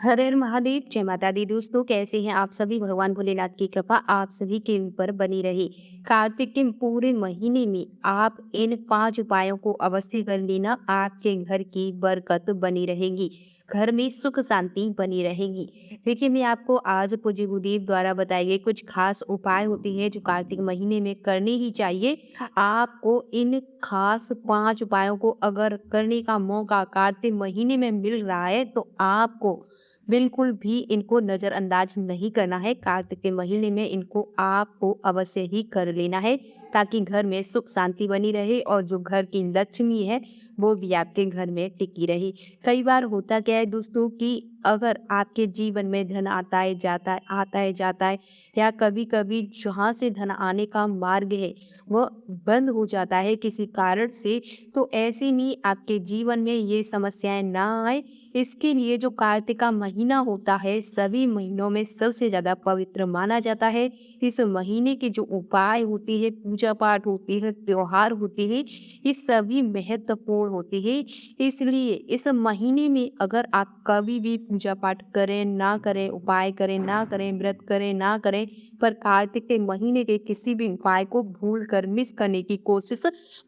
हर हर महादेव, जय माता दी। दोस्तों, कैसे हैं आप सभी? भगवान भोलेनाथ की कृपा आप सभी के ऊपर बनी रही। कार्तिक के पूरे महीने में आप इन 5 उपायों को अवश्य कर लेना। आपके घर की बरकत बनी रहेगी, घर में सुख शांति बनी रहेगी। देखिए, मैं आपको आज पूज्य गुरुदेव द्वारा बताए गए कुछ खास उपाय होते हैं जो कार्तिक महीने में करने ही चाहिए। आपको इन खास 5 उपायों को अगर करने का मौका कार्तिक महीने में मिल रहा है तो आपको बिल्कुल भी इनको नज़रअंदाज नहीं करना है। कार्तिक के महीने में इनको आपको अवश्य ही कर लेना है, ताकि घर में सुख शांति बनी रहे और जो घर की लक्ष्मी है वो भी आपके घर में टिकी रहे। कई बार होता क्या है दोस्तों कि अगर आपके जीवन में धन आता है जाता है, या कभी-कभी जहाँ से धन आने का मार्ग है वह बंद हो जाता है किसी कारण से, तो ऐसे में आपके जीवन में ये समस्याएं ना आए, इसके लिए जो कार्तिक का महीना होता है सभी महीनों में सबसे ज़्यादा पवित्र माना जाता है। इस महीने के जो उपाय होते हैं, पूजा पाठ होती है, त्योहार होते हैं, ये सभी महत्वपूर्ण होते हैं। इसलिए इस महीने में अगर आप कभी भी पूजा पाठ करें, ना करें, उपाय करें, ना करें, व्रत करें, ना करें, पर कार्तिक के महीने के किसी भी उपाय को भूल कर मिस करने की कोशिश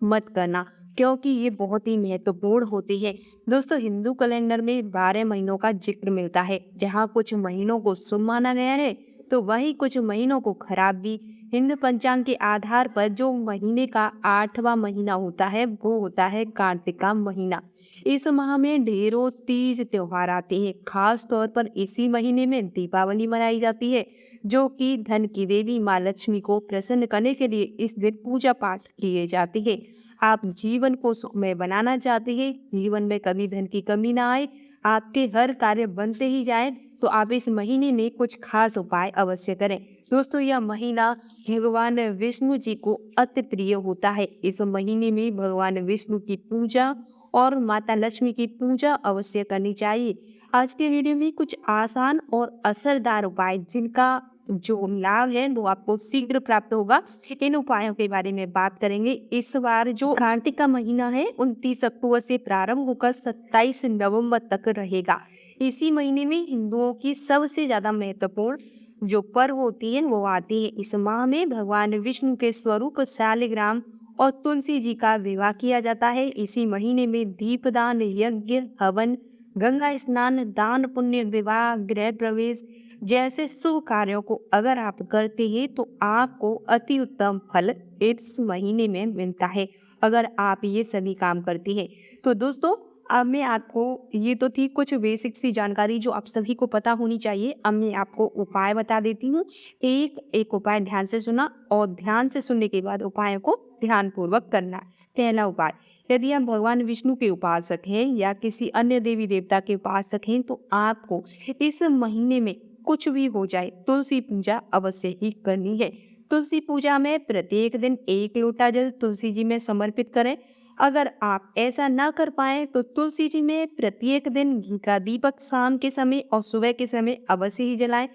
मत करना, क्योंकि ये बहुत ही महत्वपूर्ण होती है। दोस्तों, हिंदू कैलेंडर में 12 महीनों का जिक्र मिलता है। जहाँ कुछ महीनों को शुभ माना गया है तो वहीं कुछ महीनों को खराब भी। हिंदू पंचांग के आधार पर जो महीने का 8वां महीना होता है वो होता है कार्तिक का महीना। इस माह में ढेरों तीज त्योहार आते हैं। खास तौर पर इसी महीने में दीपावली मनाई जाती है, जो कि धन की देवी माँ लक्ष्मी को प्रसन्न करने के लिए इस दिन पूजा पाठ किए जाते हैं। आप जीवन को सुखमय बनाना चाहते हैं, जीवन में कभी धन की कमी ना आए, आपके हर कार्य बनते ही जाए, तो आप इस महीने में कुछ खास उपाय अवश्य करें। दोस्तों, यह महीना भगवान विष्णु जी को अति प्रिय होता है। इस महीने में भगवान विष्णु की पूजा और माता लक्ष्मी की पूजा अवश्य करनी चाहिए। आज के वीडियो में कुछ आसान और असरदार उपाय जिनका जो लाभ है वो आपको शीघ्र प्राप्त होगा, इन उपायों के बारे में बात करेंगे। इस बार जो कार्तिक का महीना है 29 अक्टूबर से प्रारंभ होकर 27 नवंबर तक रहेगा। इसी महीने में हिंदुओं की सबसे ज्यादा महत्वपूर्ण जो पर्व होती है वो आती है। इस माह में भगवान विष्णु के स्वरूप शालिग्राम और तुलसी जी का विवाह किया जाता है। इसी महीने में दीपदान, यज्ञ, हवन, गंगा स्नान, दान पुण्य, विवाह, गृह प्रवेश जैसे शुभ कार्यों को अगर आप करते हैं तो आपको अति उत्तम फल इस महीने में मिलता है, अगर आप ये सभी काम करती हैं। तो दोस्तों, अब मैं आपको, ये तो थी कुछ बेसिक सी जानकारी जो आप सभी को पता होनी चाहिए। अब मैं आपको उपाय बता देती हूँ। एक एक उपाय ध्यान से सुना और ध्यान से सुनने के बाद उपायों को ध्यान पूर्वक करना। पहला उपाय, यदि आप भगवान विष्णु के उपासक हैं या किसी अन्य देवी देवता के उपासक हैं तो आपको इस महीने में कुछ भी हो जाए तुलसी पूजा अवश्य ही करनी है। तुलसी पूजा में प्रत्येक दिन 1 लोटा जल तुलसी जी में समर्पित करें। अगर आप ऐसा ना कर पाए तो तुलसी जी में प्रत्येक दिन घी का दीपक शाम के समय और सुबह के समय अवश्य ही जलाएं,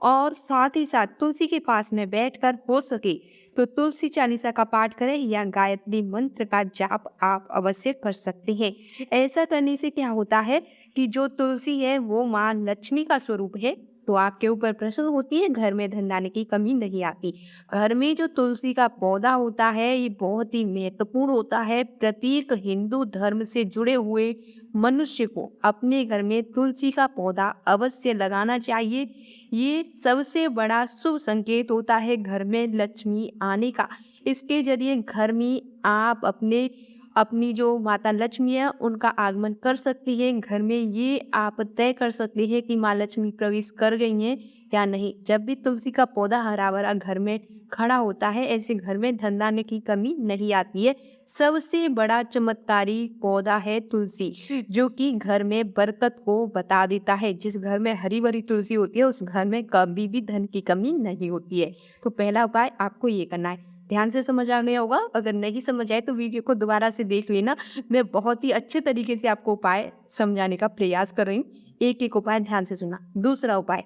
और साथ ही साथ तुलसी के पास में बैठकर हो सके तो तुलसी चालीसा का पाठ करें या गायत्री मंत्र का जाप आप अवश्य कर सकते हैं। ऐसा करने से क्या होता है कि जो तुलसी है वो माँ लक्ष्मी का स्वरूप है, तो आपके ऊपर प्रसन्न होती है, घर में धन आने की कमी नहीं आती। घर में जो तुलसी का पौधा होता है ये बहुत ही महत्वपूर्ण होता है। प्रत्येक हिंदू धर्म से जुड़े हुए मनुष्य को अपने घर में तुलसी का पौधा अवश्य लगाना चाहिए। ये सबसे बड़ा शुभ संकेत होता है घर में लक्ष्मी आने का। इसके जरिए घर में आप अपनी जो माता लक्ष्मी है उनका आगमन कर सकती है। घर में ये आप तय कर सकते हैं कि माँ लक्ष्मी प्रवेश कर गई हैं या नहीं। जब भी तुलसी का पौधा हरा भरा घर में खड़ा होता है, ऐसे घर में धन आने की कमी नहीं आती है। सबसे बड़ा चमत्कारी पौधा है तुलसी, जो कि घर में बरकत को बता देता है। जिस घर में हरी भरी तुलसी होती है उस घर में कभी भी धन की कमी नहीं होती है। तो पहला उपाय आपको ये करना है। ध्यान से समझ आ गया होगा। अगर नहीं समझ आए तो वीडियो को दोबारा से देख लेना। मैं बहुत ही अच्छे तरीके से आपको उपाय समझाने का प्रयास कर रही हूँ। एक एक उपाय ध्यान से सुना। दूसरा उपाय,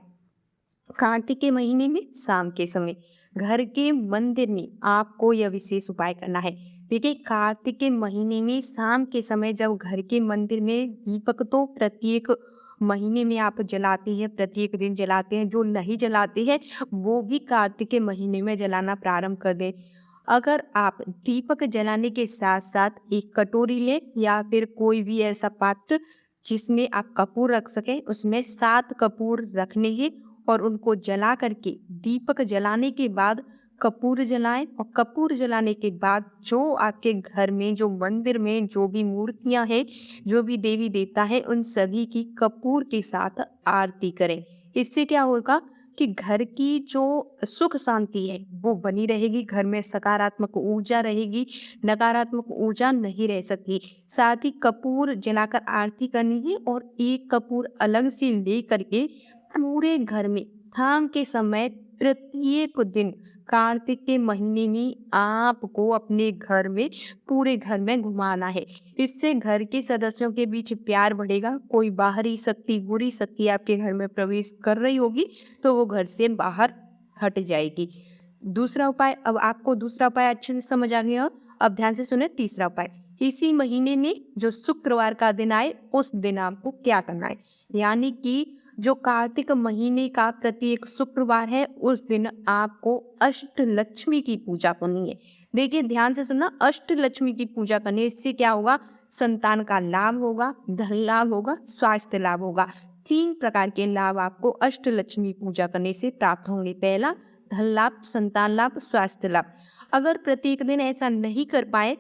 कार्तिक के महीने में शाम के समय घर के मंदिर में आपको यह विशेष उपाय करना है। देखिए, कार्तिक के महीने में शाम के समय जब घर के मंदिर में दीपक तो प्रत्येक महीने में आप जलाते हैं, प्रत्येक दिन जलाते हैं, जो नहीं जलाते हैं वो भी कार्तिक के महीने में जलाना प्रारंभ कर दें। अगर आप दीपक जलाने के साथ-साथ एक कटोरी लें या फिर कोई भी ऐसा पात्र जिसमें आप कपूर रख सकें, उसमें 7 कपूर रखने हैं और उनको जला करके दीपक जलाने के बाद कपूर जलाएँ और कपूर जलाने के बाद जो आपके घर में, जो मंदिर में जो भी मूर्तियाँ हैं, जो भी देवी-देवता हैं, उन सभी की कपूर के साथ आरती करें। इससे क्या होगा कि घर की जो सुख शांति है वो बनी रहेगी, घर में सकारात्मक ऊर्जा रहेगी, नकारात्मक ऊर्जा नहीं रह सकती। साथ ही कपूर जलाकर आरती करनी है और एक कपूर अलग से ले करके पूरे घर में शाम के समय प्रत्येक दिन कार्तिक के महीने में आपको अपने घर में पूरे घर में घुमाना है। इससे घर के सदस्यों के बीच प्यार बढ़ेगा। कोई बाहरी शक्ति, बुरी शक्ति आपके घर में प्रवेश कर रही होगी तो वो घर से बाहर हट जाएगी। दूसरा उपाय, अब आपको दूसरा उपाय अच्छे से समझ आ गया हो। अब ध्यान से सुने तीसरा उपाय। इसी महीने में जो शुक्रवार का दिन आए उस दिन आपको क्या करना है, यानी कि जो कार्तिक महीने का प्रत्येक शुक्रवार है उस दिन आपको अष्टलक्ष्मी की पूजा करनी है। देखिए ध्यान से सुनना, अष्टलक्ष्मी की पूजा करनी है। इससे क्या होगा, संतान का लाभ होगा, धन लाभ होगा, स्वास्थ्य लाभ होगा। 3 प्रकार के लाभ आपको अष्टलक्ष्मी पूजा करने से प्राप्त होंगे। पहला धन लाभ, संतान लाभ, स्वास्थ्य लाभ। अगर प्रत्येक दिन ऐसा नहीं कर पाए,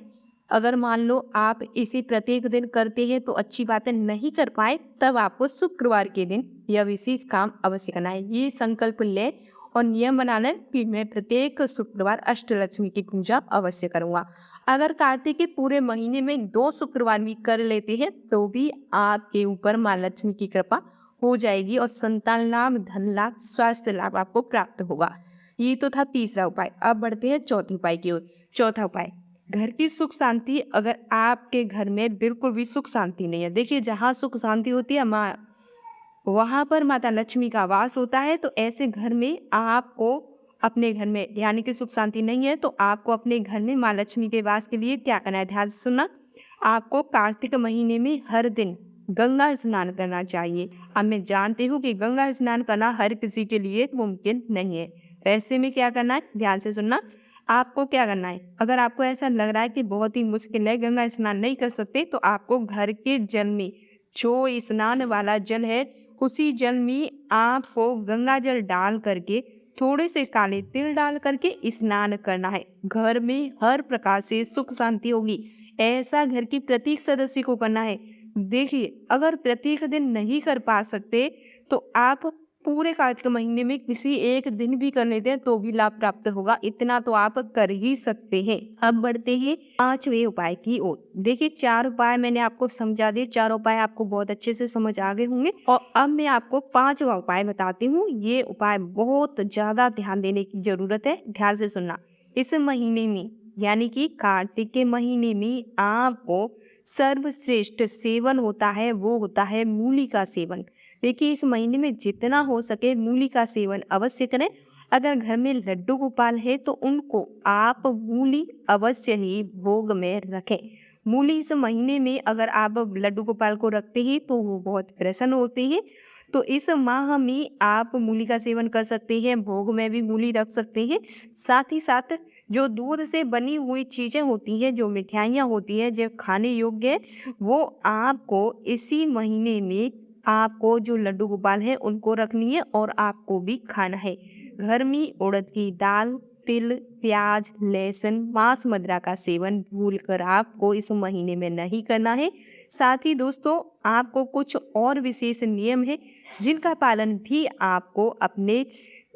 अगर मान लो आप इसे प्रत्येक दिन करते हैं तो अच्छी बात है, नहीं कर पाए तब आपको शुक्रवार के दिन यह विशेष काम अवश्य करना है। ये संकल्प लें और नियम बना लें कि मैं प्रत्येक शुक्रवार अष्टलक्ष्मी की पूजा अवश्य करूंगा। अगर कार्तिक के पूरे महीने में 2 शुक्रवार भी कर लेते हैं तो भी आपके ऊपर माँ लक्ष्मी की कृपा हो जाएगी और संतान लाभ, धन लाभ, स्वास्थ्य लाभ आपको प्राप्त होगा। ये तो था तीसरा उपाय। अब बढ़ते हैं चौथे उपाय की ओर। चौथा उपाय, घर की सुख शांति। अगर आपके घर में बिल्कुल भी सुख शांति नहीं है, देखिए जहाँ सुख शांति होती है माँ, वहां पर माता लक्ष्मी का वास होता है। तो ऐसे घर में आपको अपने घर में, यानी कि सुख शांति नहीं है, तो आपको अपने घर में माँ लक्ष्मी के वास के लिए क्या करना है, ध्यान से सुनना। आपको कार्तिक महीने में हर दिन गंगा स्नान करना चाहिए। अब मैं जानती हूँ कि गंगा स्नान करना हर किसी के लिए मुमकिन नहीं है। ऐसे में क्या करना है, ध्यान से सुनना। आपको क्या करना है, अगर आपको ऐसा लग रहा है कि बहुत ही मुश्किल है, गंगा स्नान नहीं कर सकते, तो आपको घर के जल में, जो स्नान वाला जल है, उसी जल में आपको गंगा जल डाल करके थोड़े से काले तिल डाल करके स्नान करना है। घर में हर प्रकार से सुख शांति होगी। ऐसा घर की प्रत्येक सदस्य को करना है। देखिए अगर प्रत्येक दिन नहीं कर पा सकते तो आप पूरे कार्तिक महीने में किसी एक दिन भी कर लेते हैं तो भी लाभ प्राप्त होगा। इतना तो आप कर ही सकते हैं। अब बढ़ते हैं 5वें उपाय की ओर। देखिए 4 उपाय मैंने आपको समझा दिए, 4 उपाय आपको बहुत अच्छे से समझ आ गए होंगे और अब मैं आपको 5वां उपाय बताती हूँ। ये उपाय बहुत ज्यादा ध्यान देने की जरूरत है, ध्यान से सुनना। इस महीने में, यानी कि कार्तिक के महीने में आपको सर्वश्रेष्ठ सेवन होता है, वो होता है मूली का सेवन। देखिए इस महीने में जितना हो सके मूली का सेवन अवश्य करें। अगर घर में लड्डू गोपाल है तो उनको आप मूली अवश्य ही भोग में रखें। मूली इस महीने में अगर आप लड्डू गोपाल को रखते हैं तो वो बहुत प्रसन्न होते हैं। तो इस माह में आप मूली का सेवन कर सकते हैं, भोग में भी मूली रख सकते हैं। साथ ही साथ जो दूध से बनी हुई चीजें होती हैं, जो मिठाइयाँ होती हैं, जो खाने योग्य है, वो आपको इसी महीने में आपको जो लड्डू गोपाल है उनको रखनी है और आपको भी खाना है। घर में उड़द की दाल, तिल, प्याज, लहसुन, मांस मदिरा का सेवन भूलकर आपको इस महीने में नहीं करना है। साथ ही दोस्तों आपको कुछ और विशेष नियम है जिनका पालन भी आपको अपने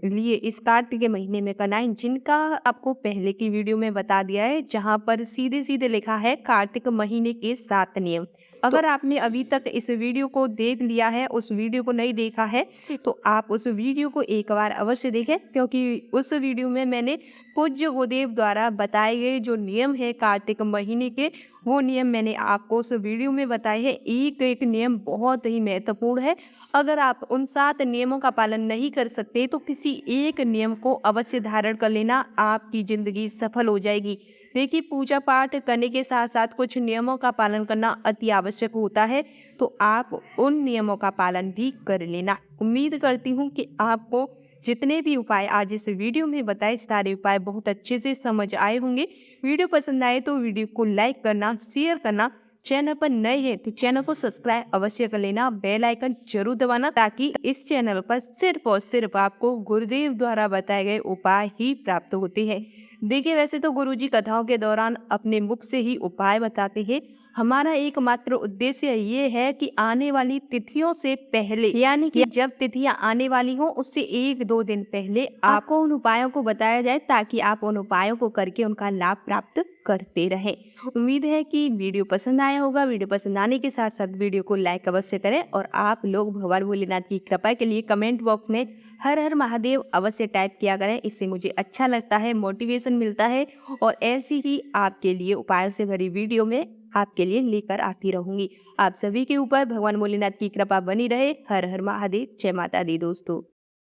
लिए इस कार्तिक के महीने में करना है, जिनका आपको पहले की वीडियो में बता दिया है, जहां पर सीधे सीधे लिखा है कार्तिक महीने के 7 नियम। अगर आपने अभी तक इस वीडियो को देख लिया है, उस वीडियो को नहीं देखा है, तो आप उस वीडियो को एक बार अवश्य देखें, क्योंकि उस वीडियो में मैंने पूज्य गुरुदेव द्वारा बताए गए जो नियम है कार्तिक महीने के, वो नियम मैंने आपको उस वीडियो में बताए हैं। एक एक नियम बहुत ही महत्वपूर्ण है। अगर आप उन 7 नियमों का पालन नहीं कर सकते तो किसी एक नियम को अवश्य धारण कर लेना, आपकी ज़िंदगी सफल हो जाएगी। देखिए, पूजा पाठ करने के साथ-साथ कुछ नियमों का पालन करना अति आवश्यक होता है, तो आप उन नियमों का पालन भी कर लेना। उम्मीद करती हूँ कि आपको जितने भी उपाय आज इस वीडियो में बताए, सारे उपाय बहुत अच्छे से समझ आए होंगे। वीडियो पसंद आए तो वीडियो को लाइक करना, शेयर करना, चैनल पर नए हैं तो चैनल को सब्सक्राइब अवश्य कर लेना, बेल आइकन जरूर दबाना, ताकि इस चैनल पर सिर्फ और सिर्फ आपको गुरुदेव द्वारा बताए गए उपाय ही प्राप्त होते हैं। देखिए, वैसे तो गुरुजी कथाओं के दौरान अपने मुख से ही उपाय बताते हैं। हमारा एकमात्र उद्देश्य ये है कि आने वाली तिथियों से पहले, यानी कि जब तिथियां आने वाली हों उससे 1-2 दिन पहले आपको उन उपायों को बताया जाए, ताकि आप उन उपायों को करके उनका लाभ प्राप्त करते रहें। उम्मीद है कि वीडियो पसंद आया होगा। वीडियो पसंद आने के साथ साथ वीडियो को लाइक अवश्य करें, और आप लोग भगवान भोलेनाथ की कृपा के लिए कमेंट बॉक्स में हर हर महादेव अवश्य टाइप किया करें। इससे मुझे अच्छा लगता है, मोटिवेशन मिलता है, और ऐसी ही आपके लिए उपायों से भरी वीडियो में आपके लिए लेकर आती रहूंगी। आप सभी के ऊपर भगवान भोलेनाथ की कृपा बनी रहे। हर हर महादेव। जय माता दी दोस्तों।